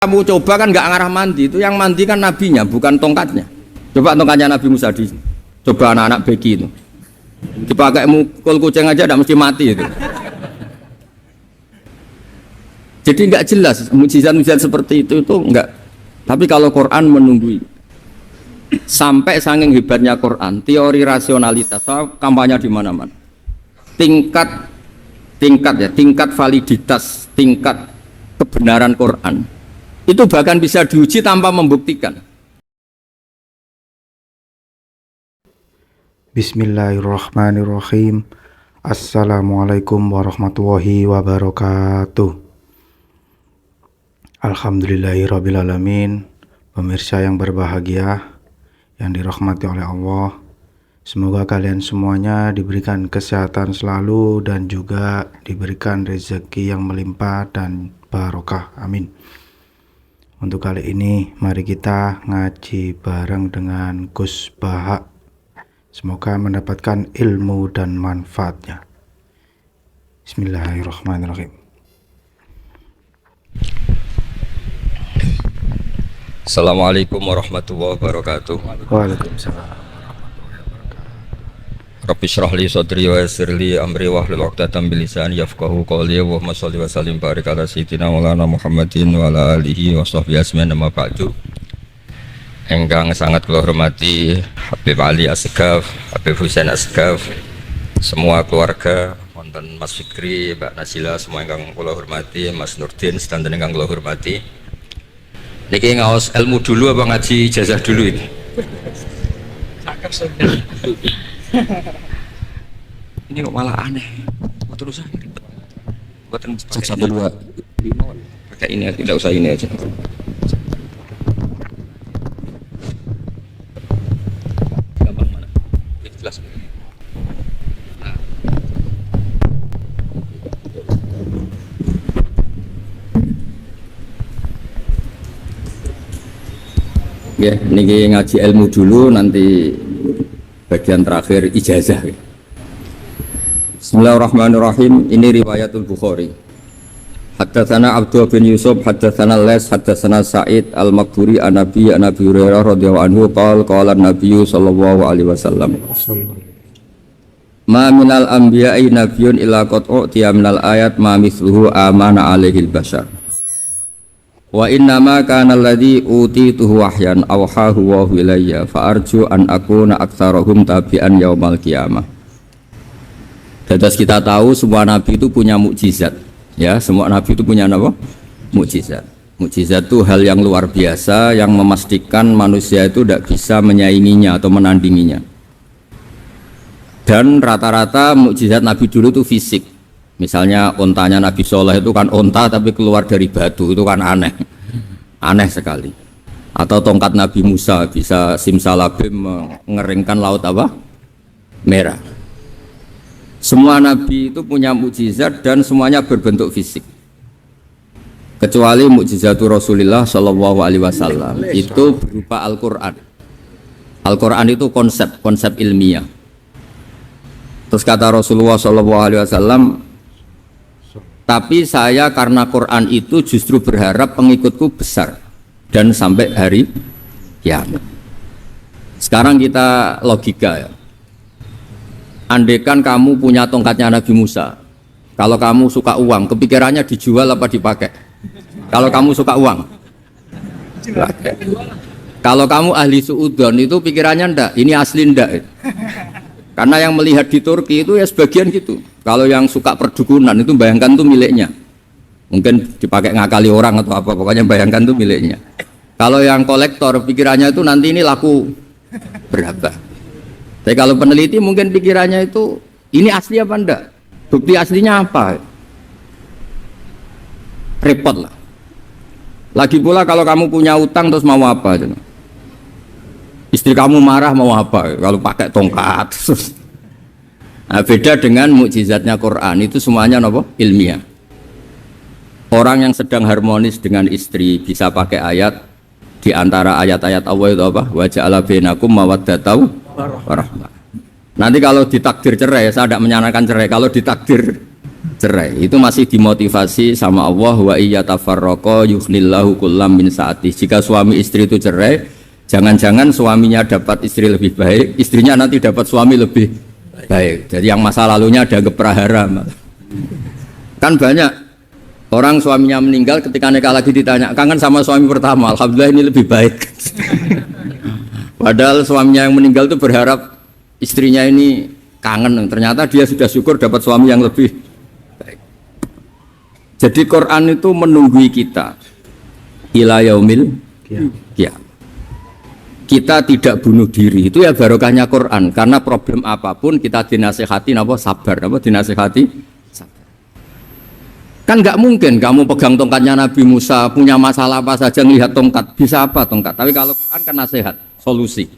Kamu coba kan nggak ngarah mandi, itu yang mandi kan nabinya, bukan tongkatnya. Coba tongkatnya Nabi Musa coba anak-anak beki itu, dipakai mukul kucing aja tidak mesti mati itu. Jadi nggak jelas mukjizat-mukjizat seperti itu nggak. Tapi kalau Quran menunggui, sampai saking hebatnya Quran, teori rasionalitas, kampanye di mana-mana. Tingkat validitas, tingkat kebenaran Quran itu bahkan bisa diuji tanpa membuktikan. Bismillahirrahmanirrahim. Assalamualaikum warahmatullahi wabarakatuh. Alhamdulillahirrabbilalamin. Pemirsa yang berbahagia, yang dirahmati oleh Allah, semoga kalian semuanya diberikan kesehatan selalu dan juga diberikan rezeki yang melimpah dan barokah, amin. Untuk kali ini mari kita ngaji bareng dengan Gus Baha. Semoga mendapatkan ilmu dan manfaatnya. Bismillahirrahmanirrahim. Assalamualaikum warahmatullahi wabarakatuh. Waalaikumsalam. Rabbi shrah li sadri wa yassir li amri wahlul 'uqdatam min lisani yafqahu qawli. Allahumma shalli wa sallim barik ala sayyidina Maulana Muhammadin wa ala alihi wa sahbihi ajmain, amma ba'du. Engkang sangat kula hormati Habib Ali Asgaf, Habib Husain Asgaf, semua keluarga, wonten Mas Fikri, Mbak Nasila, semua engkang kula hormati, Mas Nurdin sedanten engkang kula hormati. Niki ngaos ilmu dulu apa ngaji ijazah dulu ini? Ini kok malah aneh. Kok terus aja ribet. Buatan 1 2 pakai ini aja, tidak usah ini aja. Gampang mana? Jelas. Nah. Ya, niki ngaji ilmu dulu, nanti bagian terakhir ijazah. Bismillahirrahmanirrahim. Ini riwayatul Bukhari. Haddatsana Abdullah bin Yusuf, haddatsana Les, haddatsana Sa'id al-Maqburi an Nabi Hurairah radhiyallahu anhu qala an-nabiy sallallahu alaihi wasallam. Ma minal anbiya'i nabiyyun illa qad u'tiya minal ayat ma mithluhu amana alaihil bashar. Wa innama kana alladhi utituhu wahyan awhahu wa ilayya fa arju an akuna aktsarahum tabi'an yaumal qiyamah. Dados kita tahu semua nabi itu punya mukjizat, ya, semua nabi itu punya apa? Mukjizat. Mukjizat itu hal yang luar biasa yang memastikan manusia itu tidak bisa menyainginya atau menandinginya. Dan rata-rata mukjizat nabi dulu itu fisik. Misalnya ontanya Nabi Soleh itu kan onta tapi keluar dari batu, itu kan aneh, aneh sekali. Atau tongkat Nabi Musa bisa simsalabim mengeringkan laut apa? Merah. Semua Nabi itu punya mukjizat dan semuanya berbentuk fisik. Kecuali mukjizatul Rasulullah Shallallahu Alaihi Wasallam itu berupa Al-Quran. Al-Quran itu konsep ilmiah. Terus kata Rasulullah Shallallahu Alaihi Wasallam, tapi saya karena Quran itu justru berharap pengikutku besar dan sampai hari kiamat. Sekarang kita logika, ya. Andaikan kamu punya tongkatnya Nabi Musa, kalau kamu suka uang, kepikirannya dijual apa dipakai? Kalau kamu suka uang, dipakai. Kalau kamu ahli suudon itu pikirannya ndak, ini asli ndak. Karena yang melihat di Turki itu ya sebagian gitu. Kalau yang suka perdukunan itu bayangkan tuh miliknya. Mungkin dipakai ngakali orang atau apa, pokoknya bayangkan tuh miliknya. Kalau yang kolektor pikirannya itu nanti ini laku berapa. Tapi kalau peneliti mungkin pikirannya itu ini asli apa enggak? Bukti aslinya apa? Repot lah. Lagi pula kalau kamu punya utang terus mau apa? Istri kamu marah mau apa? Kalau pakai tongkat. Nah, beda dengan mukjizatnya Quran, itu semuanya apa? Ilmiah. Orang yang sedang harmonis dengan istri bisa pakai ayat, di antara ayat-ayat Allah itu apa? Wa ja'ala bainakum mawaddatan wa rahmah. Nanti kalau ditakdir cerai, saya tidak menyarankan cerai. Kalau ditakdir cerai. Itu masih dimotivasi sama Allah, wa iyatafarraqa yughnillahu kullam min sa'ati. Jika suami istri itu cerai, jangan-jangan suaminya dapat istri lebih baik, istrinya nanti dapat suami lebih baik. Jadi yang masa lalunya ada keprahara. Kan banyak orang suaminya meninggal ketika nikah lagi ditanya, kangen sama suami pertama, alhamdulillah ini lebih baik. Padahal suaminya yang meninggal itu berharap istrinya ini kangen, ternyata dia sudah syukur dapat suami yang lebih baik. Jadi Quran itu menunggui kita ila yaumil qiyamah. Kita tidak bunuh diri, itu ya barokahnya Quran. Karena problem apapun kita dinasihati apa sabar, apa dinasihati sabar. Kan nggak mungkin kamu pegang tongkatnya Nabi Musa, punya masalah apa saja ngelihat tongkat, bisa apa tongkat. Tapi kalau Quran kan nasihat, solusi.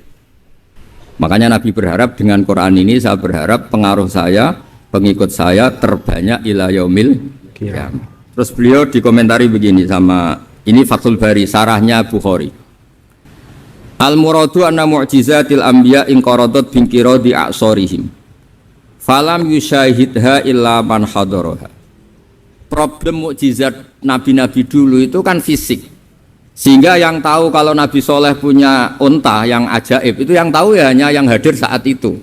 Makanya Nabi berharap dengan Quran ini, saya berharap pengaruh saya, pengikut saya terbanyak ila yaumil qiyamah. Terus beliau dikomentari begini sama, ini Fathul Bari, sarahnya Bukhari. Al-muradu anna mu'jizatil anbiya inqaradat binqiradi a'sorihim falam yusyahidha illa man hadaraha. Problem mukjizat nabi-nabi dulu itu kan fisik, sehingga yang tahu kalau Nabi Soleh punya unta yang ajaib itu yang tahu ya hanya yang hadir saat itu.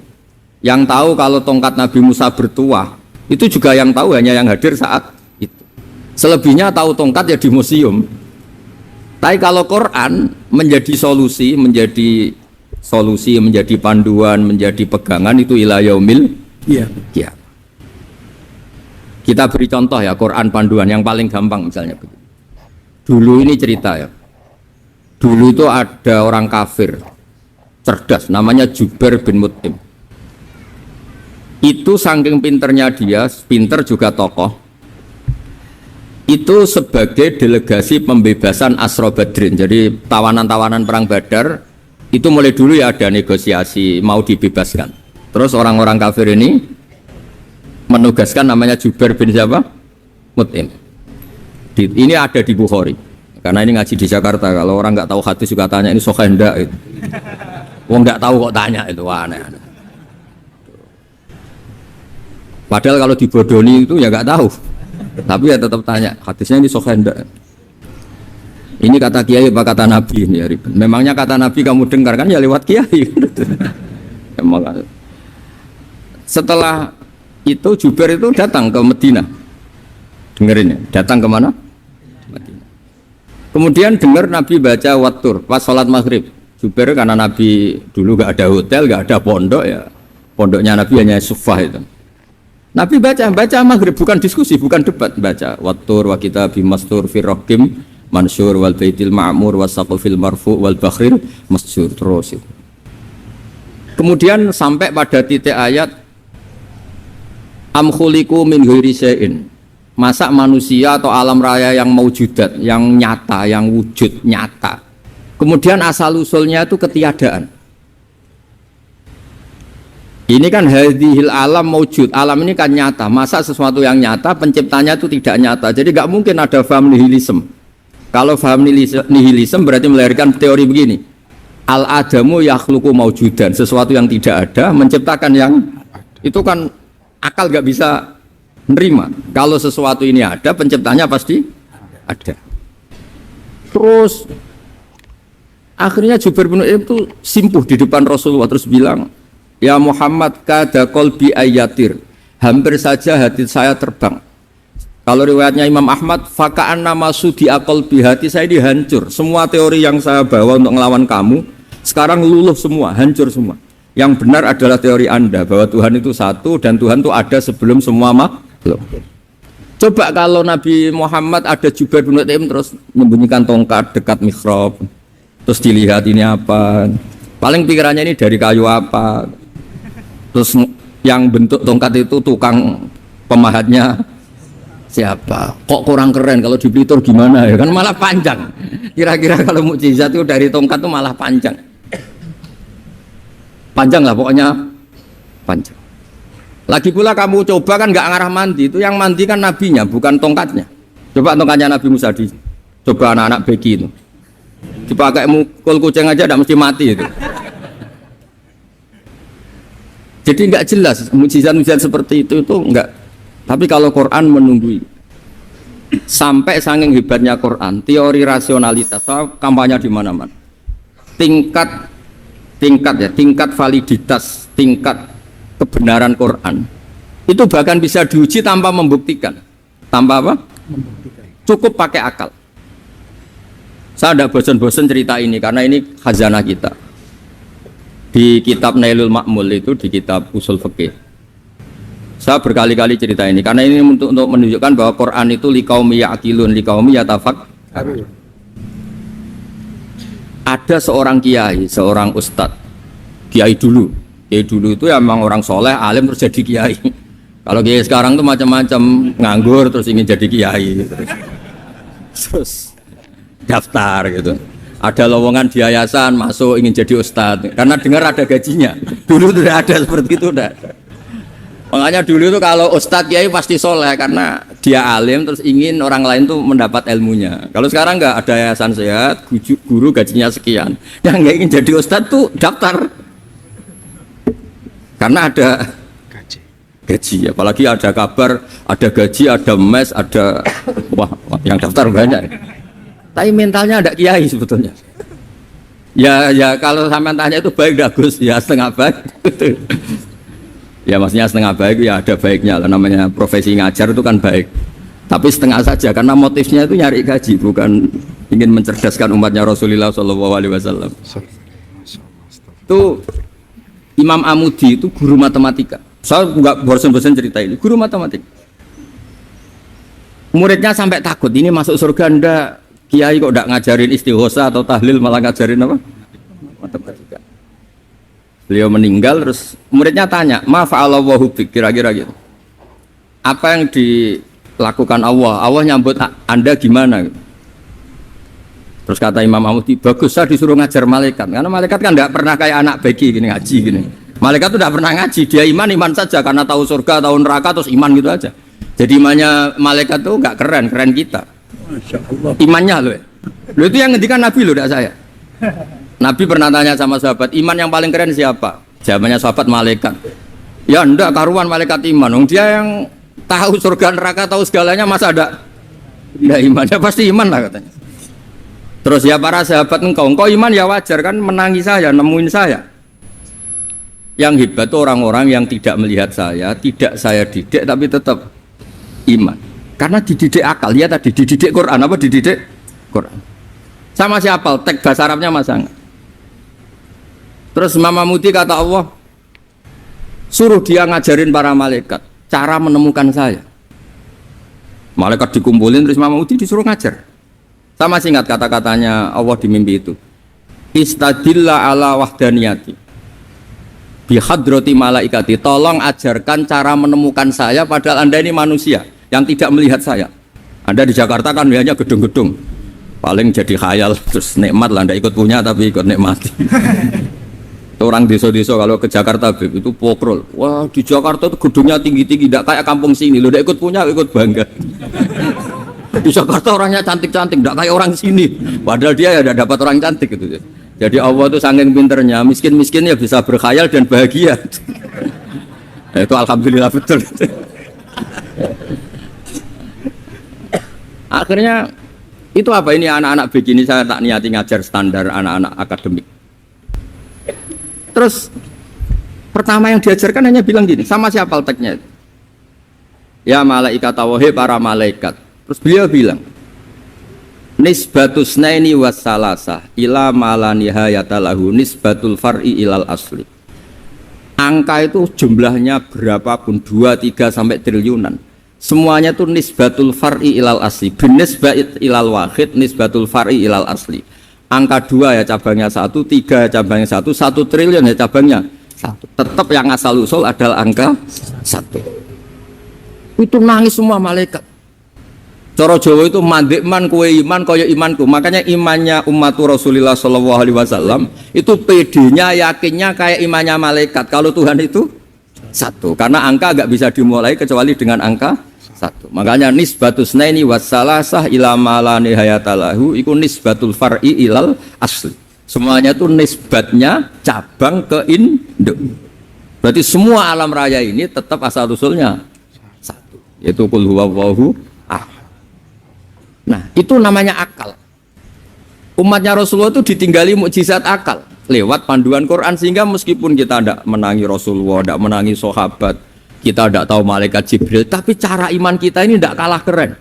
Yang tahu kalau tongkat Nabi Musa bertuah itu juga yang tahu hanya yang hadir saat itu. Selebihnya tahu tongkat ya di museum. Tapi kalau Quran menjadi solusi, menjadi panduan, menjadi pegangan itu ila yaumil qiyamah. Kita beri contoh ya, Quran panduan yang paling gampang misalnya. Dulu ini cerita ya. Dulu itu ada orang kafir cerdas namanya Jubair bin Mut'im. Itu saking pinternya dia, pinter juga tokoh. Itu sebagai delegasi pembebasan Asra Badrin. Jadi tawanan-tawanan perang Badar itu mulai dulu ya ada negosiasi mau dibebaskan. Terus orang-orang kafir ini menugaskan namanya Jubair bin siapa? Mut'im. Ini ada di Bukhari. Karena ini ngaji di Jakarta. Kalau orang nggak tahu hadis juga tanya ini sahih enggak itu. Wong nggak tahu kok tanya itu aneh-aneh. Padahal kalau dibodoni itu ya nggak tahu. Tapi ya tetap tanya, hadisnya ini sahih enggak? Ini kata kiai apa kata nabi ini ya ribet. Memangnya kata nabi kamu dengar kan ya lewat kiai. Emang. Setelah itu Jubair itu datang ke Medina. Dengerin ya, datang ke mana? Medina. Kemudian dengar Nabi baca Wattur pas sholat maghrib. Jubair karena Nabi dulu gak ada hotel, gak ada pondok ya. Pondoknya Nabi hanya sufah itu. Nabi baca maghrib, bukan diskusi, bukan debat, baca Wattur wa kitabi mastur firrokim mansur wal baitil ma'mur wasaqufil marfu wal bakhril masjur terus itu. Kemudian sampai pada titik ayat am khuliqu min ghairi syai'in. Masa manusia atau alam raya yang maujudat, yang nyata, yang wujud nyata. Kemudian asal usulnya itu ketiadaan. Ini kan hadhil alam maujud, alam ini kan nyata. Masa sesuatu yang nyata penciptanya itu tidak nyata. Jadi nggak mungkin ada faham nihilisme. Kalau faham nihilisme berarti melahirkan teori begini. Al adamu yakhluqu maujudan, sesuatu yang tidak ada menciptakan yang itu kan akal nggak bisa menerima. Kalau sesuatu ini ada, penciptanya pasti ada. Terus akhirnya Jubair bin Mut'im itu simpuh di depan Rasulullah terus bilang, ya Muhammad kada qalbi ayatir, hampir saja hati saya terbang. Kalau riwayatnya Imam Ahmad, faka'an nama sudi qalbi, hati saya dihancur. Semua teori yang saya bawa untuk ngelawan kamu sekarang luluh semua, hancur semua. Yang benar adalah teori Anda bahwa Tuhan itu satu dan Tuhan itu ada sebelum semua makhluk. Coba kalau Nabi Muhammad ada Jubair bin Mut'im terus menyembunyikan tongkat dekat mihrab, terus dilihat ini apa, paling pikirannya ini dari kayu apa. Terus yang bentuk tongkat itu tukang pemahatnya siapa? Kok kurang keren, kalau di Blitar gimana ya? Kan malah panjang. Kira-kira kalau mukjizat itu dari tongkat itu malah panjang. Panjang lah pokoknya, panjang. Lagi pula kamu coba kan nggak ngarah mandi, itu yang mandi kan nabinya, bukan tongkatnya. Coba tongkatnya Nabi Musa coba anak-anak beki itu. Dipakai mukul kucing aja tidak mesti mati itu. Jadi nggak jelas mukjizat-mukjizat seperti itu nggak Tapi kalau Quran menunggu. Sampai saking hebatnya Quran, teori rasionalitas, kampanye di mana-mana. Tingkat validitas, tingkat kebenaran Quran itu bahkan bisa diuji tanpa membuktikan. Tanpa apa? Cukup pakai akal. Saya tidak bosan-bosan cerita ini karena ini khazanah kita. Di kitab Nailul Ma'mul itu, di kitab Usul Fiqih. Saya berkali-kali cerita ini karena ini untuk menunjukkan bahwa Quran itu liqaumi ya'qilun, liqaumi yatafakkarun. Ada seorang kiai, seorang ustadz, kiai dulu itu ya memang orang soleh, alim terus jadi kiai. Kalau kiai sekarang tuh macam-macam, nganggur terus ingin jadi kiai, terus daftar gitu. Ada lowongan di yayasan masuk ingin jadi ustadz karena dengar ada gajinya. Dulu tidak ada seperti itu, tidak. Makanya dulu itu kalau ustadz kiai pasti soleh karena dia alim terus ingin orang lain tuh mendapat ilmunya. Kalau sekarang nggak ada yayasan sehat, guru gajinya sekian. Yang nggak ingin jadi ustadz tuh daftar karena ada gaji. Apalagi ada kabar, ada gaji, ada mes, ada wah yang daftar banyak. Tapi mentalnya ada kiai sebetulnya. Ya kalau sampai tanya itu baik bagus ya setengah baik. Ya maksudnya setengah baik ya ada baiknya lah, namanya profesi ngajar itu kan baik. Tapi setengah saja karena motifnya itu nyari gaji, bukan ingin mencerdaskan umatnya Rasulullah SAW. Itu Imam Amudi itu guru matematika. Saya nggak bosan-bosan cerita ini, guru matematika. Muridnya sampai takut ini masuk surga ndak, kiai kok ndak ngajarin istighosa atau tahlil malah ngajarin apa? Matematika. Beliau meninggal terus muridnya tanya, "Ma fa'alallahu bik?" Kira-kira gitu. Apa yang dilakukan Allah? Allah nyambut Anda gimana? Terus kata Imam Amudi, "Bagus saya disuruh ngajar malaikat." Karena malaikat kan enggak pernah kayak anak beki gini ngaji gini. Malaikat itu enggak pernah ngaji, dia iman saja karena tahu surga, tahu neraka terus iman gitu aja. Jadi imannya malaikat tuh enggak keren kita. Masya Allah. Imannya loh. Loh itu yang ngendikan Nabi loh, tidak saya. Nabi pernah tanya sama sahabat, iman yang paling keren siapa? Jawabannya sahabat malaikat. Ya enggak karuan malaikat iman. Dia yang tahu surga neraka, tahu segalanya, masa ada enggak imannya? Pasti iman lah katanya. Terus ya para sahabat engkau iman ya wajar kan menangi saya, nemuin saya. Yang hebat itu orang-orang yang tidak melihat saya, tidak saya didik tapi tetap iman. Karena dididik akal, ya tadi dididik Quran, apa dididik Quran. Sama siapa? Teks bahasa Arabnya masang. Terus Imam Amudi kata Allah, suruh dia ngajarin para malaikat cara menemukan saya. Malaikat dikumpulin terus Imam Amudi disuruh ngajar. Sama singkat kata-katanya Allah di mimpi itu. Istadilla ala wahdaniyati bihadrati malaikati. Tolong ajarkan cara menemukan saya padahal Anda ini manusia yang tidak melihat saya. Anda di Jakarta kan hanya gedung-gedung. Paling jadi khayal terus nikmat lah, Anda ikut punya tapi ikut nikmati. Orang desa-desa kalau ke Jakarta itu pokrol. Wah di Jakarta itu gedungnya tinggi-tinggi, tidak kayak kampung sini. Lo udah ikut punya, ikut bangga. Di Jakarta orangnya cantik-cantik, tidak kayak orang sini. Padahal dia ya dapat orang cantik gitu. Jadi Allah itu saking pinternya, miskin-miskin ya bisa berkhayal dan bahagia. Itu alhamdulillah betul. Akhirnya itu apa ini anak-anak begini saya tak niati ngajar standar anak-anak akademik. Terus pertama yang diajarkan hanya bilang gini, sama siapa teknya? Ya malaikat wahi para malaikat. Terus beliau bilang, nisbatus naini wassalasah ila malanihayatalahu nisbatul far'i ilal asli. Angka itu jumlahnya berapapun 2, 3 sampai triliunan. Semuanya itu nisbatul far'i ilal asli. Binisbat ilal wahid nisbatul far'i ilal asli. Angka 2 ya cabangnya 1, 3 ya cabangnya 1, 1 triliun ya cabangnya 1. Tetap yang asal usul adalah angka 1. Itu nangis semua malaikat. Cara Jawa itu mandekman kowe iman kaya imanku. Makanya imannya ummatu Rasulullah SAW itu PD-nya yakinnya kayak imannya malaikat. Kalau Tuhan itu 1. Karena angka agak bisa dimulai kecuali dengan angka 1. Makanya nisbatus naini wassalasah ila ma nihayatalahu iku nisbatul far'i ilal asli. Semuanya itu nisbatnya cabang ke induk. Berarti semua alam raya ini tetap asal usulnya 1. yaitu qul huwallahu ahad. Nah, itu namanya akal. Umatnya Rasulullah itu ditinggali mukjizat akal lewat panduan Quran, sehingga meskipun kita tidak menangi Rasulullah, tidak menangi sahabat, kita tidak tahu malaikat Jibril, tapi cara iman kita ini tidak kalah keren.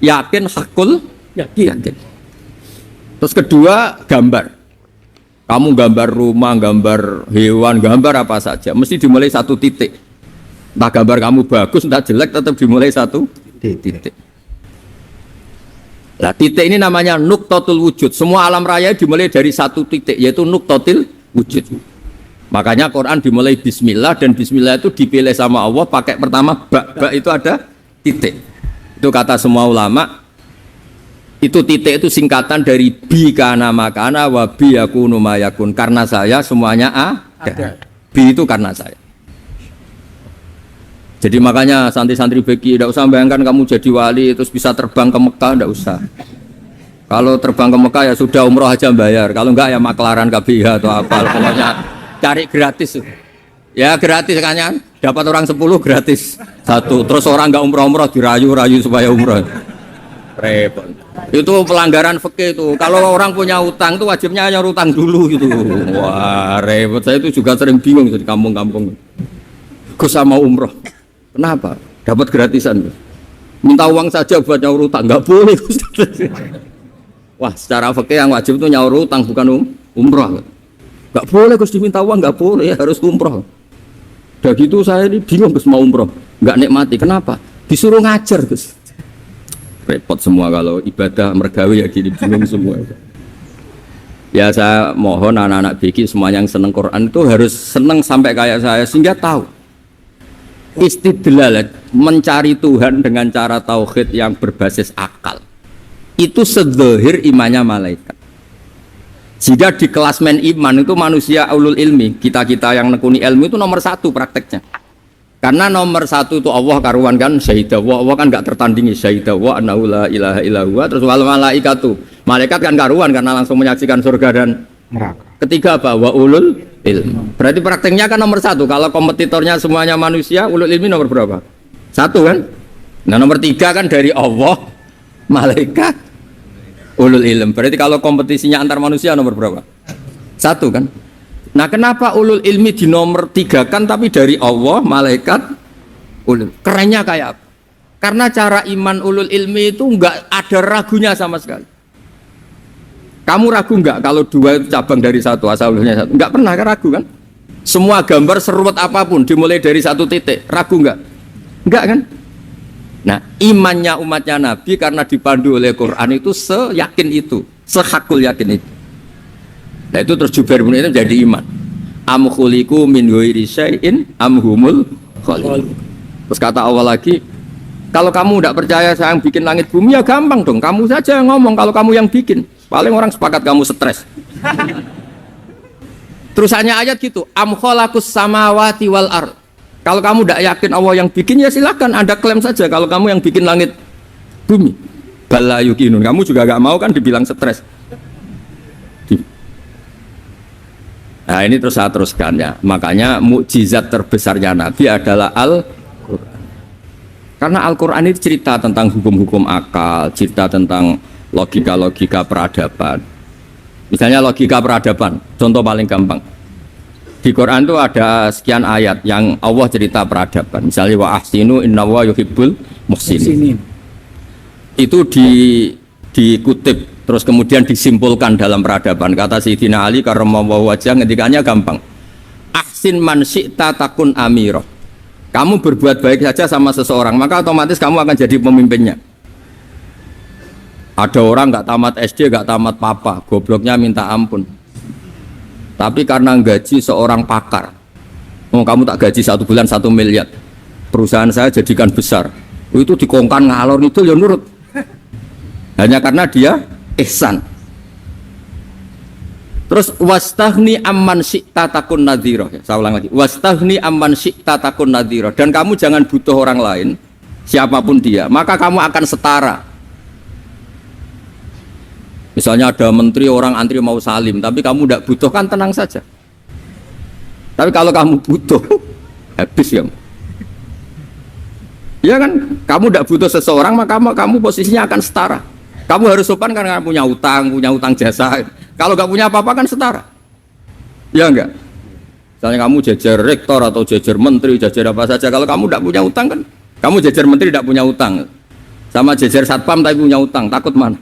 Yakin, hakul, yakin. Terus kedua, gambar. Kamu gambar rumah, gambar hewan, gambar apa saja, mesti dimulai satu titik. Entah gambar kamu bagus, entah jelek, tetap dimulai satu titik. Nah, titik ini namanya nuqtatul wujud. Semua alam raya dimulai dari satu titik, yaitu nuqtatul wujud. Makanya Quran dimulai bismillah, dan bismillah itu dipilih sama Allah pakai pertama ba itu ada titik. Itu kata semua ulama. Itu titik itu singkatan dari bi kana makana wa bi yakunu mayakun. Karena saya semuanya ada. Bi itu karena saya. Jadi makanya santri-santri beki tidak usah bayangkan kamu jadi wali terus bisa terbang ke Mekah, tidak usah. Kalau terbang ke Mekah ya sudah umroh aja bayar. Kalau enggak ya maklaran KBH atau apa. Pokoknya cari gratis. Ya gratis kan ya. Dapat orang 10 gratis. Satu. Terus orang enggak umroh-umroh dirayu-rayu supaya umroh. Repot. Itu pelanggaran fikih itu. Kalau orang punya utang itu wajibnya hanya utang dulu gitu. Wah repot. Saya itu juga sering bingung di kampung-kampung. Gus sama umroh. Kenapa? Dapat gratisan. Minta uang saja buat nyaur utang, nggak boleh. Wah, secara fikih yang wajib itu nyaur utang bukan umroh. Nggak boleh Gus diminta uang, nggak boleh, harus umroh. Udah gitu saya ini bingung Gus mau umroh, nggak nikmati. Kenapa? Disuruh ngajar Gus. Repot semua kalau ibadah mergawi ya gini bingung semua. Ya saya mohon anak-anak BK semuanya yang seneng Quran itu harus seneng sampai kayak saya sehingga tahu. Istidlal mencari Tuhan dengan cara tauhid yang berbasis akal itu sedzahir imannya malaikat. Jika di klasmen iman itu manusia ulul ilmi, kita-kita yang nekuni ilmu itu nomor 1 prakteknya. Karena nomor 1 itu Allah karuan kan syahidah Allah kan nggak tertandingi syahidah wa annahu la ilaha illallah. Terus wal malaikatu, malaikat kan karuan karena langsung menyaksikan surga dan neraka. Ketiga apa? Wa ulul ilmi. Berarti prakteknya kan nomor 1. Kalau kompetitornya semuanya manusia, ulul ilmi nomor berapa? 1 kan? Nah nomor 3 kan dari Allah, malaikat, ulul ilmi. Berarti kalau kompetisinya antar manusia nomor berapa? 1 kan? Nah kenapa ulul ilmi di nomor 3 kan tapi dari Allah, malaikat, ulul. Kerennya kayak apa? Karena cara iman ulul ilmi itu enggak ada ragunya sama sekali. Kamu ragu enggak kalau 2 itu cabang dari 1, asal-usulnya 1? Enggak pernah ragu kan? Semua gambar seruat apapun dimulai dari 1 titik, ragu enggak? Enggak kan? Nah, imannya umatnya Nabi karena dipandu oleh Quran itu seyakin itu, sehakul yakin itu. Nah itu terus Jubair bin itu jadi iman. Am khuliqu min ghairi syai'in am humul khaliqun. Terus kata Allah lagi, kalau kamu tidak percaya saya yang bikin langit bumi ya gampang dong, kamu saja yang ngomong kalau kamu yang bikin. Paling orang sepakat kamu stres. Terusannya ayat gitu, am khalaqus samawati wal ard. Kalau kamu tidak yakin Allah yang bikin ya silakan Anda klaim saja kalau kamu yang bikin langit bumi. Bala yukinun, kamu juga gak mau kan dibilang stres. Nah ini terus saya teruskan ya. Makanya mukjizat terbesarnya Nabi adalah Al-Quran. Karena Al-Quran itu cerita tentang hukum-hukum akal, cerita tentang logika-logika peradaban. Misalnya logika peradaban, contoh paling gampang. Di Quran itu ada sekian ayat yang Allah cerita peradaban. Misalnya wa ahsinu innallaha yuhibbul muhsinin. Itu dikutip terus kemudian disimpulkan dalam peradaban. Kata Sayyidina Ali karramallahu wajhah ngendikanya gampang. Ahsin man syi'ta takun amirah. Kamu berbuat baik saja sama seseorang, maka otomatis kamu akan jadi pemimpinnya. Ada orang nggak tamat SD, nggak tamat papa, gobloknya minta ampun. Tapi karena gaji seorang pakar, oh kamu tak gaji 1 bulan 1 miliar, perusahaan saya jadikan besar. Itu dikongkan ngalor itu ya nurut. Hanya karena dia ihsan. Terus wastaghni amman syi'ta takun nadhira. Saya ulang lagi. Wastaghni amman syi'ta takun nadhira. Dan kamu jangan butuh orang lain, siapapun dia, maka kamu akan setara. Misalnya ada menteri orang antri mau salim, tapi kamu tidak butuh kan tenang saja. Tapi kalau kamu butuh, habis ya. Ya kan, kamu tidak butuh seseorang maka kamu posisinya akan setara. Kamu harus sopan karena punya utang jasa. Kalau nggak punya apa-apa kan setara. Ya enggak? Misalnya kamu jajar rektor atau jajar menteri, jajar apa saja. Kalau kamu tidak punya utang kan, kamu jajar menteri tidak punya utang. Sama jajar satpam tapi punya utang, takut mana?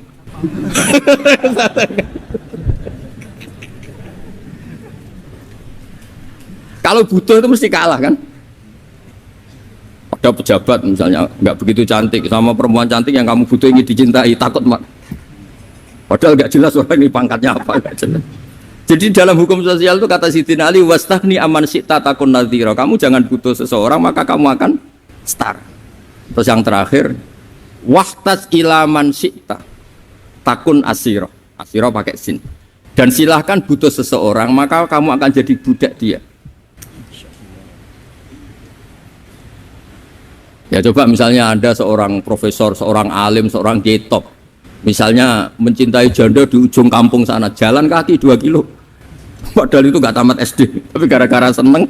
Kalau butuh itu mesti kalah kan? Ada pejabat misalnya nggak begitu cantik sama perempuan cantik yang kamu butuh ingin dicintai, takut mak. Padahal nggak jelas orang ini pangkatnya apa, nggak jelas. Jadi dalam hukum sosial itu kata Sidina Ali, wastahni aman syi'ta takun nadhira. Kamu jangan butuh seseorang maka kamu akan setara. Terus yang terakhir, wahtas ilaman syi'ta takun asiro. Asiro pakai sin. Dan silahkan butuh seseorang maka kamu akan jadi budak dia. Ya coba misalnya Anda seorang profesor, seorang alim, seorang getop, misalnya mencintai janda di ujung kampung sana, jalan kaki 2 kilo, padahal itu gak tamat SD, tapi gara-gara seneng,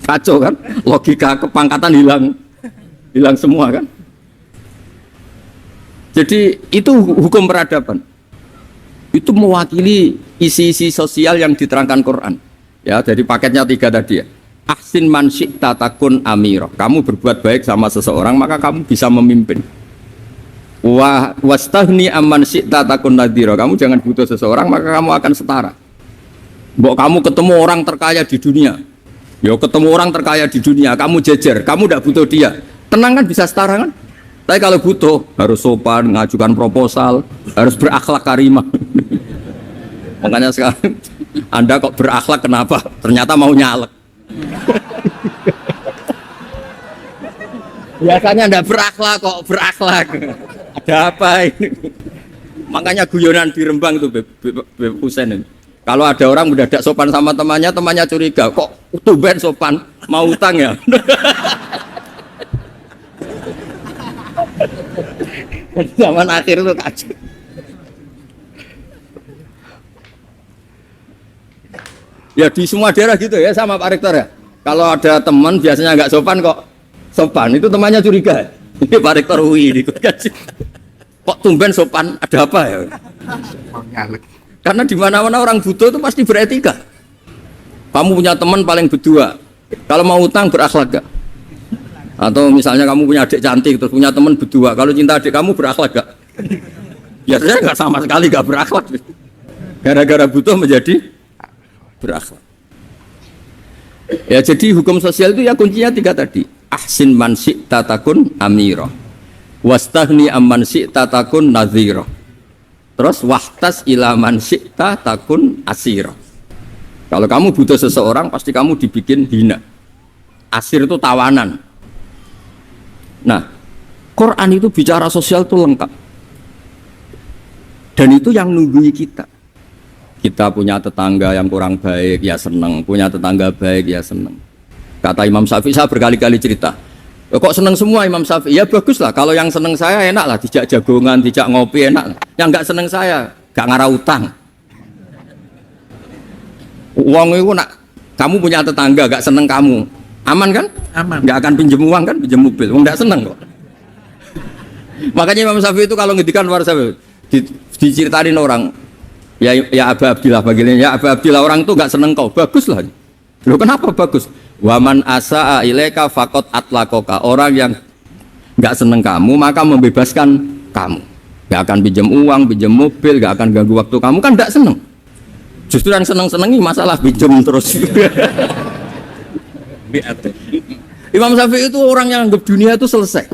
kacau kan, logika kepangkatan hilang semua kan. Jadi itu hukum peradaban, itu mewakili isi-isi sosial yang diterangkan Quran. Ya, jadi paketnya 3 tadi ya. Ahsin man syi'ta takun amiro. Kamu berbuat baik sama seseorang maka kamu bisa memimpin. Wastahni amman syi'ta takun nadhira. Kamu jangan butuh seseorang maka kamu akan setara. Mbok kamu ketemu orang terkaya di dunia. Yo ketemu orang terkaya di dunia, kamu jejer, kamu tidak butuh dia. Tenang kan bisa setara kan? Tapi kalau butuh harus sopan, ngajukan proposal, harus berakhlak karimah. Makanya sekarang Anda kok berakhlak kenapa? Ternyata mau nyalek. Biasanya Anda berakhlak kok berakhlak. Ada apa ini? Makanya guyonan di Rembang itu Beb Husain ini. Kalau ada orang mendadak sopan sama temannya curiga, kok tumben sopan, mau utang ya? Zaman akhir itu kacau. Ya di semua daerah gitu ya sama Pak Rektor ya. Kalau ada teman biasanya nggak sopan kok sopan, itu temannya curiga. Ini Pak Rektor UI ini kok tumben sopan, ada apa ya? Karena di mana-mana orang butuh itu pasti beretika. Kamu punya teman paling berdua, kalau mau utang berakhlak gak? Atau misalnya kamu punya adik cantik terus punya teman berdua, kalau cinta adik kamu berakhlak gak? Biasanya nggak sama sekali nggak berakhlak. Gara-gara butuh menjadi berakhlak. Ya jadi hukum sosial itu ya kuncinya 3 tadi. Ahsin man syi'ta takun amira. Wastahni amman syi'ta takun nadhira. Terus wahtas ila man syi'ta takun asira. Kalau kamu butuh seseorang pasti kamu dibikin hina. Asir itu tawanan. Nah, Quran itu bicara sosial itu lengkap. Dan itu yang nunggui kita. Kita punya tetangga yang kurang baik, ya seneng. Punya tetangga baik, ya seneng. Kata Imam Syafi'i, saya berkali-kali cerita. Kok seneng semua Imam Syafi'i? Ya bagus lah. Kalau yang seneng saya enak lah. Dijak jagongan, dijak ngopi enak lah. Yang nggak seneng saya, gak ngarah utang. Uang itu nak, kamu punya tetangga gak seneng kamu. Aman kan? Aman. Gak akan pinjem uang kan, pinjem mobil. Uang gak seneng kok. Makanya Imam Syafi'i itu kalau ngedikan luar Syafi'i, diceritain orang. Ya Aba Abdillah bagiannya, ya Aba Abdillah orang itu nggak seneng kau, bagus lah. Loh kenapa bagus? Waman asa'a ilaika faqad atlaqaka. Orang yang nggak seneng kamu maka membebaskan kamu. Nggak akan pinjam uang, pinjam mobil, nggak akan ganggu waktu kamu kan nggak seneng. Justru yang seneng-senengi masalah pinjam terus. Imam Syafi'i itu orang yang anggap dunia itu selesai.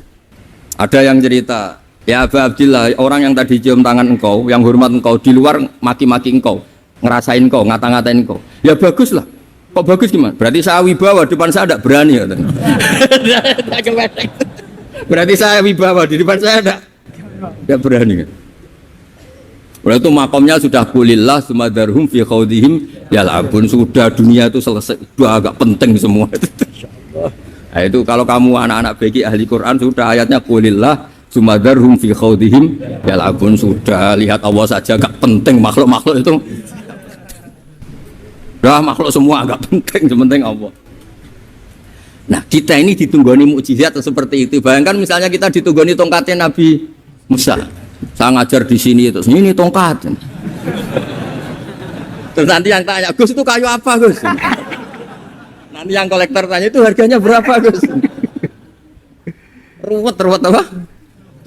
Ada yang cerita. Ya Aba Abdillah, orang yang tadi cium tangan engkau, yang hormat engkau, di luar maki-maki engkau, ngerasain engkau, ngata-ngatain engkau. Ya bagus lah. Kok bagus gimana? Berarti saya wibawa, depan saya tidak berani. Berarti saya wibawa, di depan saya tidak berani. Berarti itu makomnya sudah kulillah, sumadarhum fi khawdihim, ya labun, sudah dunia itu selesai, sudah agak penting semua. Nah, itu kalau kamu anak-anak bagi ahli Quran, sudah ayatnya kulillah, sumadarhum fi khawdihim ya labun, sudah lihat Allah saja gak penting makhluk-makhluk itu. Dah makhluk semua gak penting, sementing Allah. Nah, kita ini ditunggoni mukjizat seperti itu. Bayangkan misalnya kita ditunggoni tongkatnya Nabi Musa. Saya ngajar di sini terus ini tongkat. Terus nanti yang tanya, Gus itu kayu apa, Gus? Nanti yang kolektor tanya itu harganya berapa, Gus? Ruwet apa?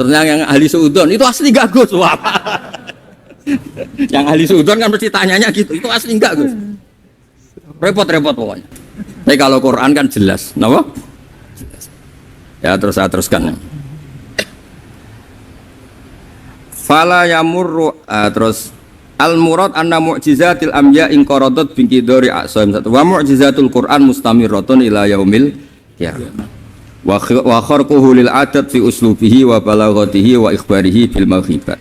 Terus yang ahli suudon itu asli enggak, Gus? Wah. Yang ahli suudon kan mesti tanyanya gitu, itu asli enggak, Gus? Repot-repot pokoknya. Tapi kalau Quran kan jelas, kenapa? Ya terus saya teruskan. Fala yamurru terus al murad anna mu'jizatil anbiya in qaradat bi qidari a'sam wa mu'jizatul Quran mustamirratun ila yaumil qiyamah. Wa kharquhu lil adat fi uslubihi wa balaghatihi wa ikhbarihi bil mawhibat.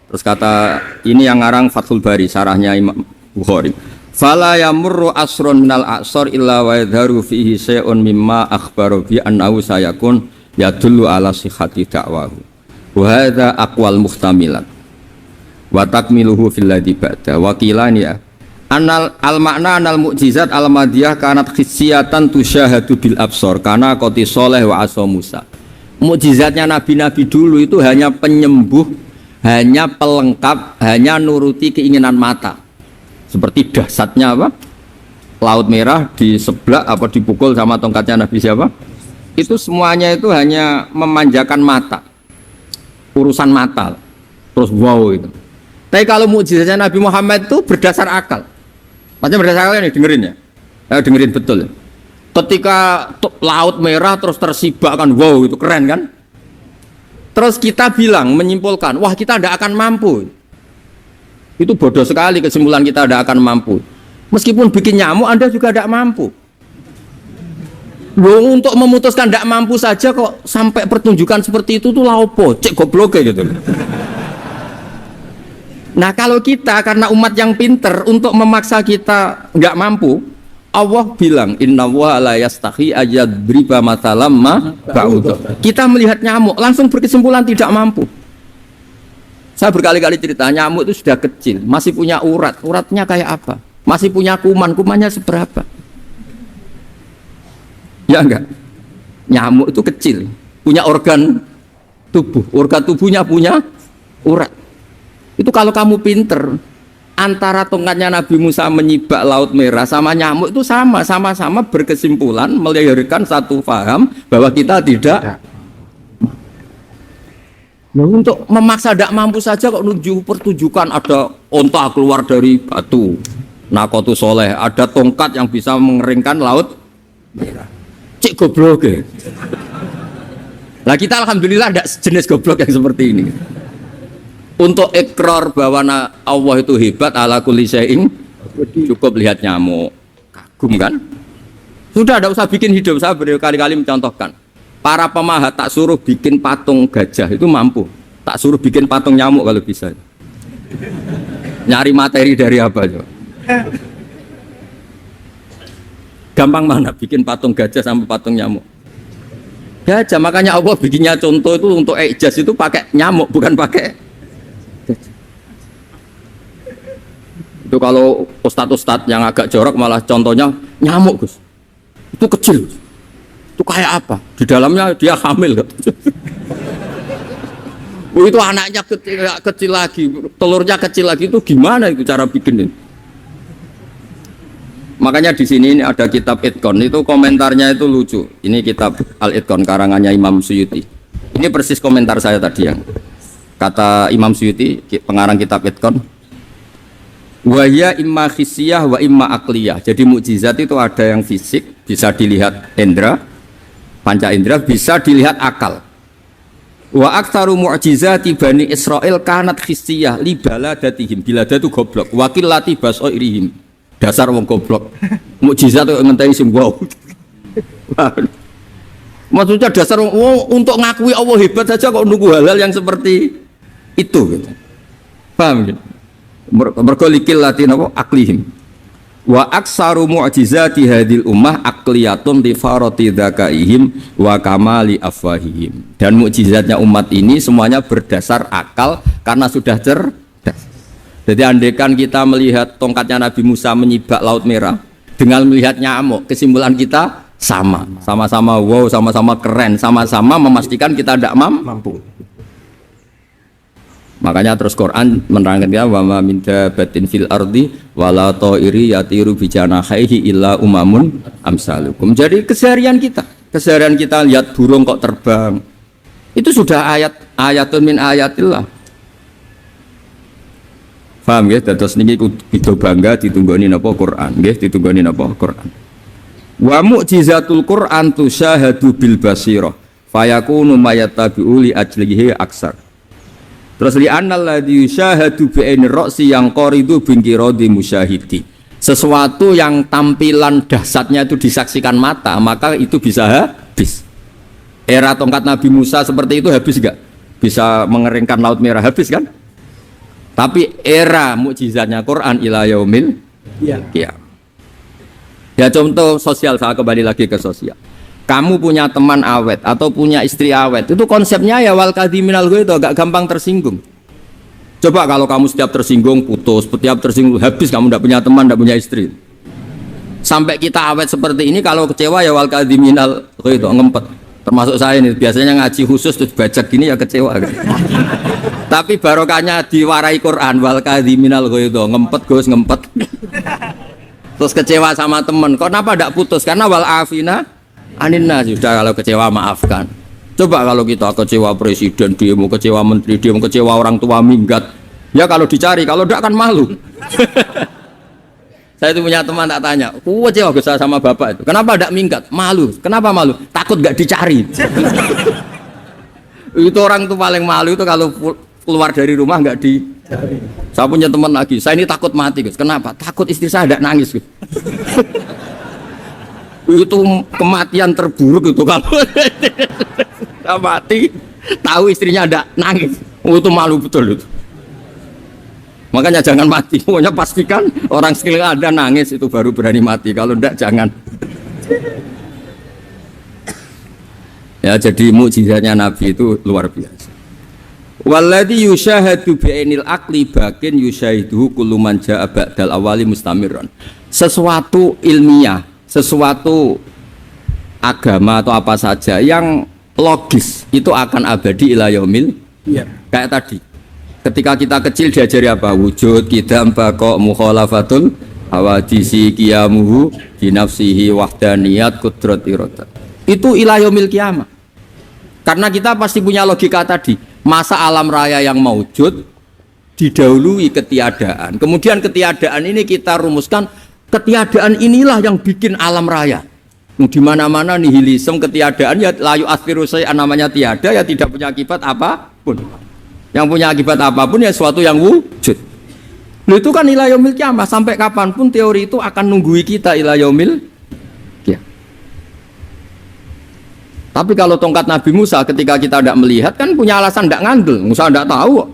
Terus kata ini yang ngarang Fathul Bari sarahnya Imam Bukhari. Fala yamurru asrun minal a'sar illa wa yadharu fihi syai'un mimma akhbaru bi annahu sayakun yadullu ala sihhati da'wahu wa hadza aqwal muhtamilat wa takmiluhu fil ladzi ba'da wa qilani ya anal al makna anal mu'jizat al madiyah kanat khissiyatan tusyahadu bil absar kana qati sholeh wa asa Musa. Mukjizatnya nabi-nabi dulu itu hanya penyembuh, hanya pelengkap, hanya nuruti keinginan mata. Seperti dahsyatnya apa? Laut Merah di sebelah apa dipukul sama tongkatnya Nabi siapa? Itu semuanya itu hanya memanjakan mata. Urusan mata. Terus wow itu. Tapi kalau mukjizatnya Nabi Muhammad itu berdasar akal. Maksudnya berdasar akal ini dengerin ya. Dengerin betul. Ketika Laut Merah terus tersibak kan wow itu keren kan? Terus kita bilang menyimpulkan, wah kita tidak akan mampu. Itu bodoh sekali kesimpulan kita tidak akan mampu. Meskipun bikin nyamuk Anda juga tidak mampu. Loh, untuk memutuskan tidak mampu saja kok sampai pertunjukan seperti itu tuh laopo, cek goblok gitu. Nah kalau kita karena umat yang pinter untuk memaksa kita nggak mampu, Allah bilang Inna wa la yastahi ayadriba mathalam ma ba'udah. Kita melihat nyamuk langsung berkesimpulan tidak mampu. Saya berkali-kali cerita, nyamuk itu sudah kecil, masih punya urat, uratnya kayak apa? Masih punya kuman, kumannya seberapa? Ya enggak? Nyamuk itu kecil, punya organ tubuhnya punya urat. Itu kalau kamu pinter, antara tongkatnya Nabi Musa menyibak Laut Merah sama nyamuk itu sama-sama berkesimpulan melahirkan satu paham bahwa kita tidak. Nah, untuk memaksa tidak mampu saja kok nuju pertunjukan ada onta keluar dari batu Nakotu Soleh, ada tongkat yang bisa mengeringkan Laut Merah. Cik goblok ya. Nah kita alhamdulillah tidak sejenis goblok yang seperti ini. Untuk ikrar bahwa Allah itu hebat ala kulli syai'in cukup lihat nyamuk, kagum kan? Sudah tidak usah bikin hidup. Saya berkali-kali mencontohkan. Para pemahat tak suruh bikin patung gajah itu mampu, tak suruh bikin patung nyamuk kalau bisa. Nyari materi dari apa coba? Gampang mana bikin patung gajah sampai patung nyamuk? Gajah, makanya Allah bikinnya contoh itu untuk ijaz itu pakai nyamuk bukan pakai gajah. Itu kalau ustadz-ustadz yang agak jorok malah contohnya nyamuk, Gus. Itu kecil. Itu kayak apa? Di dalamnya dia hamil. Itu anaknya kecil lagi, telurnya kecil lagi, itu gimana itu cara bikin ini? Makanya di sini ini ada kitab Itqon, itu komentarnya itu lucu. Ini kitab Al-Itqon karangannya Imam Suyuti. Ini persis komentar saya tadi yang kata Imam Suyuti, pengarang kitab Itqon. Wa ya imma khissiyah wa imma aqliyah. Jadi mukjizat itu ada yang fisik, bisa dilihat indra, panca indra, bisa dilihat akal. Wa aktsaru mu'jizati Bani Israil kanat khissiyah li baladatihim. Biladatu goblok, wa qillati basairihim. Dasar wong goblok. Mukjizat kok ngenteni sing wow. Maksudnya dasar wong untuk ngakui Allah hebat saja kok nunggu hal-hal yang seperti itu gitu. Paham gitu? Mergo likil latin apa aklihim. Wa aksaru mu'jizati hadil ummah aqliyatun li farati dzakaihim wa kamali afwahihim. Dan mukjizatnya umat ini semuanya berdasar akal karena sudah cerdas. Jadi andaikan kita melihat tongkatnya Nabi Musa menyibak Laut Merah dengan melihat nyamuk, kesimpulan kita sama-sama wow, sama-sama keren, sama-sama memastikan kita tidak mampu. Makanya terus Quran menerangkan ya wa ma min dabatin fil ardi wala ta'iri yatiru bi janahihi illa umamun amsalukum. Jadi keseharian kita lihat burung kok terbang. Itu sudah ayatun min ayatillah. Paham ya? Terus niki kudu bangga ditunggoni napa Quran, nggih ditunggoni napa Quran. Wa mu'jizatul Quran tusyahadu bil basirah fayakunu mayatabi'u li ajlihi aksar. Terus li annal ladzi yusyahadu bi ainir ra'si yang qaridu bingkiradi musyahidi. Sesuatu yang tampilan dahsyatnya itu disaksikan mata, maka itu bisa habis. Era tongkat Nabi Musa seperti itu habis enggak? Bisa mengeringkan laut merah, habis kan? Tapi era mukjizatnya Quran ila yaumil qiyamah. Ya contoh sosial, saya kembali lagi ke sosial. Kamu punya teman awet atau punya istri awet, itu konsepnya ya wal kadhiminal ghaidh, agak gampang tersinggung. Coba kalau kamu setiap tersinggung putus, setiap tersinggung habis, kamu tidak punya teman, tidak punya istri. Sampai kita awet seperti ini, kalau kecewa ya wal kadhiminal ghaidh, ngempet. Termasuk saya ini, biasanya ngaji khusus terus baca gini ya kecewa kan? Tapi barokahnya diwarai Quran wal kadhiminal ghaidh, ngempet Gus, ngempet. Terus kecewa sama teman, kenapa tidak putus? Karena wal afina aninna, sudah kalau kecewa maafkan. Coba kalau kita kecewa presiden, dia mau kecewa menteri, dia mau kecewa orang tua minggat. Ya kalau dicari, kalau tidak kan malu. Saya itu punya teman tak tanya, kecewa Gus sama bapak itu. Kenapa tidak minggat? Malu. Kenapa malu? Takut gak dicari. Itu orang tuh paling malu itu kalau keluar dari rumah nggak dicari. Saya punya teman lagi, saya ini takut mati Gus. Kenapa? Takut istri saya tidak nangis Gus. Itu kematian terburuk itu kalau mati tahu istrinya ada nangis, itu malu betul itu. Makanya jangan mati, pokoknya pastikan orang sekeliling ada nangis itu baru berani mati, kalau enggak jangan. Ya jadi mukjizatnya Nabi itu luar biasa. Walladzi yusyahadu bi'ainil aqli bakin yusyahiduhu kullu man jaa ba'dal awali mustamirran. Sesuatu ilmiah, sesuatu agama atau apa saja yang logis itu akan abadi ila yaumil. Kayak tadi ketika kita kecil diajari apa? Wujud, qidam, baqa, mukhalafatul hawadisi, qiyamuhu binafsihi, wahdaniyat, qudrat, iradat. Itu ila yaumil qiyamah. Karena kita pasti punya logika tadi, masa alam raya yang maujud didahului ketiadaan. Kemudian ketiadaan ini kita rumuskan, ketiadaan inilah yang bikin alam raya. Di mana-mana nihilisme, ketiadaan ya layu asfiru say'an, namanya tiada ya tidak punya akibat apapun. Yang punya akibat apapun ya sesuatu yang wujud. Nah, itu kan ila yaumil qiyamah, sampai kapanpun teori itu akan nunggui kita ila yaumil qiyamah. Tapi kalau tongkat Nabi Musa ketika kita tidak melihat kan punya alasan tidak ngandel, Musa tidak tahu.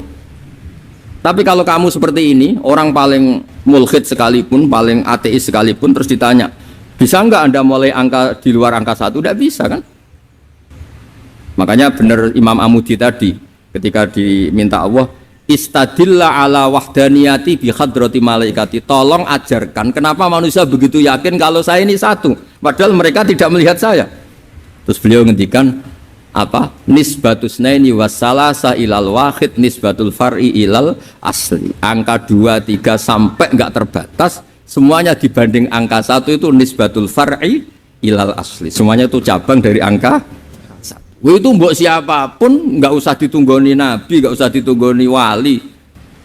Tapi kalau kamu seperti ini, orang paling mulhid sekalipun, paling ateis sekalipun, terus ditanya, bisa enggak Anda mulai angka di luar angka 1? Tidak bisa kan? Makanya benar Imam Amudi tadi, ketika diminta Allah, istadilla ala wahdaniyati bi hadrati malaikati, tolong ajarkan kenapa manusia begitu yakin kalau saya ini satu, padahal mereka tidak melihat saya. Terus beliau ngendikan, apa? Nisbatus naini wassalasa ilal wahid nisbatul far'i ilal asli. Angka 2, 3 sampai enggak terbatas, semuanya dibanding angka 1 itu nisbatul far'i ilal asli. Semuanya itu cabang dari angka 1. Itu mbok siapapun enggak usah ditunggoni nabi, enggak usah ditunggoni wali.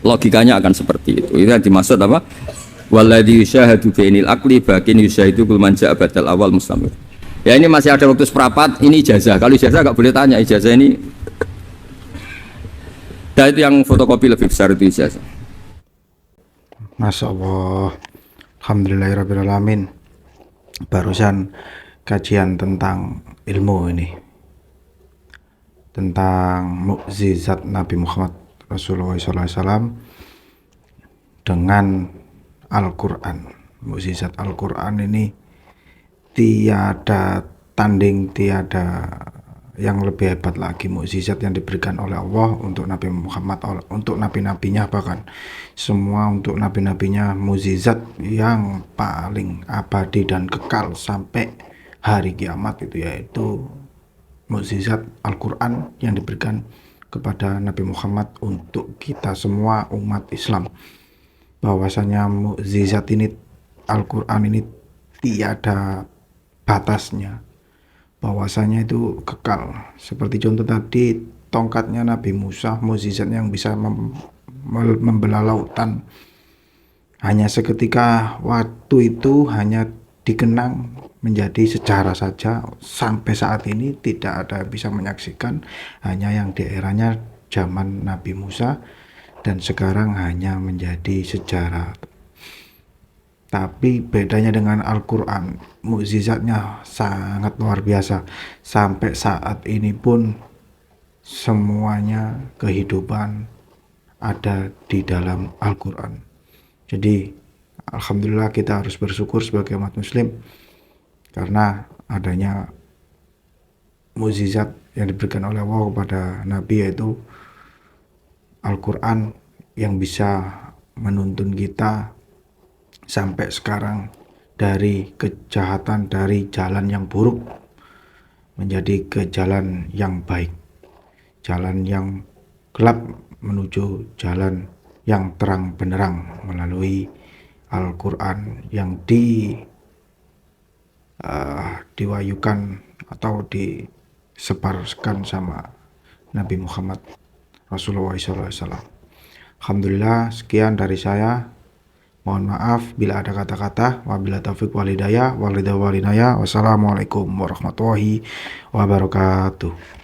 Logikanya akan seperti itu. Itu yang dimaksud apa? Walladzi yusyahadu bainil aqli bakin yusyahidu kul man ja'a badal awal mustamir. Ya ini masih ada waktu seperempat, ini ijazah. Kalau ijazah nggak boleh tanya, ijazah ini. Dan itu yang fotokopi lebih besar itu ijazah. Masya Allah, alhamdulillahirrahmanirrahim. Barusan kajian tentang ilmu ini, tentang mukjizat Nabi Muhammad Rasulullah SAW dengan Al-Quran. Mukjizat Al-Quran ini tiada tanding, tiada yang lebih hebat lagi. Mukjizat yang diberikan oleh Allah untuk Nabi Muhammad, untuk nabi-nabinya, bahkan semua untuk nabi-nabinya, mukjizat yang paling abadi dan kekal sampai hari kiamat itu, yaitu mukjizat Al-Quran yang diberikan kepada Nabi Muhammad untuk kita semua umat Islam. Bahwasanya mukjizat ini, Al-Quran ini tiada batasnya, bahwasanya itu kekal. Seperti contoh tadi, tongkatnya Nabi Musa, mukjizat yang bisa membelah lautan. Hanya seketika waktu itu hanya dikenang menjadi sejarah saja. Sampai saat ini tidak ada yang bisa menyaksikan, hanya yang di eranya zaman Nabi Musa, dan sekarang hanya menjadi sejarah. Tapi bedanya dengan Al-Quran, mukjizatnya sangat luar biasa. Sampai saat ini pun semuanya kehidupan ada di dalam Al-Quran. Jadi alhamdulillah kita harus bersyukur sebagai umat muslim karena adanya mukjizat yang diberikan oleh Allah kepada Nabi, yaitu Al-Quran yang bisa menuntun kita sampai sekarang dari kejahatan, dari jalan yang buruk menjadi ke jalan yang baik, jalan yang gelap menuju jalan yang terang benderang melalui Al-Quran yang diwahyukan atau disebarkan sama Nabi Muhammad Rasulullah SAW. Alhamdulillah, sekian dari saya. Mohon maaf bila ada kata-kata. Wabillahi taufiq wal hidayah. Wassalamualaikum warahmatullahi wabarakatuh.